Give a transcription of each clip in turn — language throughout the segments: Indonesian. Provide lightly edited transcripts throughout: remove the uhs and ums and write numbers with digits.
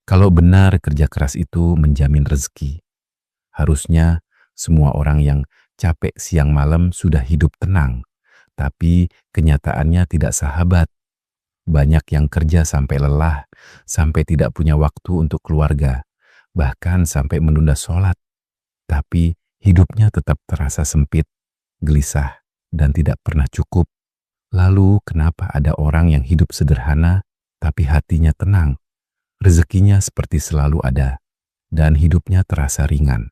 Kalau benar kerja keras itu menjamin rezeki, harusnya semua orang yang capek siang malam sudah hidup tenang. Tapi kenyataannya tidak sahabat. Banyak yang kerja sampai lelah, sampai tidak punya waktu untuk keluarga, bahkan sampai menunda sholat. Tapi hidupnya tetap terasa sempit, gelisah, dan tidak pernah cukup. Lalu kenapa ada orang yang hidup sederhana, tapi hatinya tenang, rezekinya seperti selalu ada, dan hidupnya terasa ringan?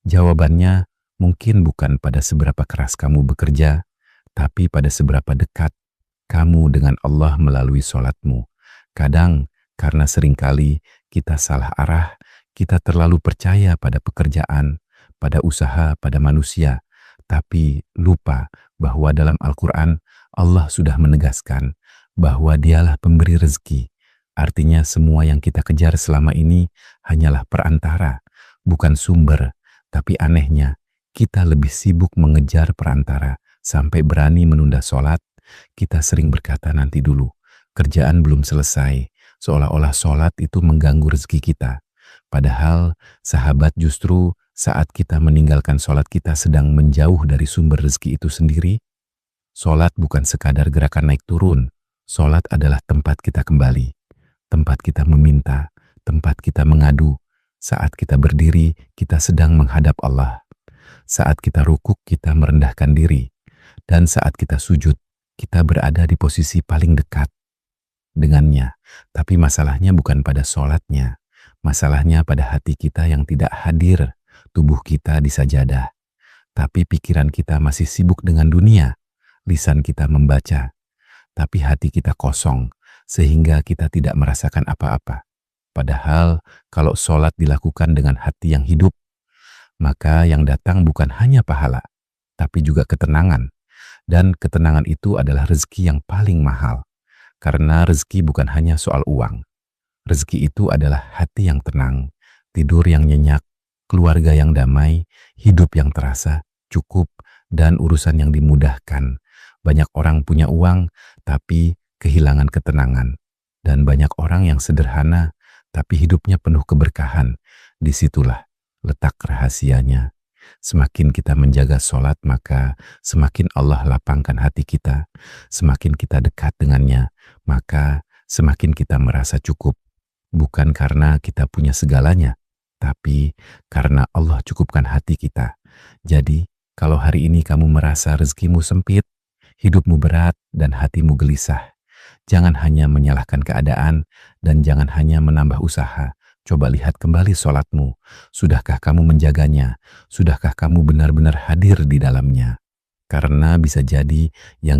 Jawabannya mungkin bukan pada seberapa keras kamu bekerja, tapi pada seberapa dekat kamu dengan Allah melalui sholatmu. Kadang karena seringkali kita salah arah, kita terlalu percaya pada pekerjaan, pada usaha, pada manusia, tapi lupa bahwa dalam Al-Quran Allah sudah menegaskan bahwa Dialah pemberi rezeki. Artinya semua yang kita kejar selama ini hanyalah perantara, bukan sumber. Tapi anehnya, kita lebih sibuk mengejar perantara sampai berani menunda sholat. Kita sering berkata nanti dulu, kerjaan belum selesai, seolah-olah sholat itu mengganggu rezeki kita. Padahal sahabat justru saat kita meninggalkan sholat kita sedang menjauh dari sumber rezeki itu sendiri. Sholat bukan sekadar gerakan naik turun, sholat adalah tempat kita kembali, tempat kita meminta, tempat kita mengadu. Saat kita berdiri, kita sedang menghadap Allah. Saat kita rukuk, kita merendahkan diri. Dan saat kita sujud, kita berada di posisi paling dekat dengannya. Tapi masalahnya bukan pada sholatnya. Masalahnya pada hati kita yang tidak hadir, tubuh kita di sajadah. Tapi pikiran kita masih sibuk dengan dunia. Lisan kita membaca. Tapi hati kita kosong, sehingga kita tidak merasakan apa-apa. Padahal kalau sholat dilakukan dengan hati yang hidup, maka yang datang bukan hanya pahala, tapi juga ketenangan. Dan ketenangan itu adalah rezeki yang paling mahal. Karena rezeki bukan hanya soal uang. Rezeki itu adalah hati yang tenang, tidur yang nyenyak, keluarga yang damai, hidup yang terasa cukup, dan urusan yang dimudahkan. Banyak orang punya uang, tapi kehilangan ketenangan. Dan banyak orang yang sederhana, tapi hidupnya penuh keberkahan. Disitulah letak rahasianya. Semakin kita menjaga sholat, maka semakin Allah lapangkan hati kita. Semakin kita dekat dengannya, maka semakin kita merasa cukup. Bukan karena kita punya segalanya, tapi karena Allah cukupkan hati kita. Jadi, kalau hari ini kamu merasa rezekimu sempit, hidupmu berat, dan hatimu gelisah, jangan hanya menyalahkan keadaan dan jangan hanya menambah usaha. Coba lihat kembali sholatmu. Sudahkah kamu menjaganya? Sudahkah kamu benar-benar hadir di dalamnya? Karena bisa jadi yang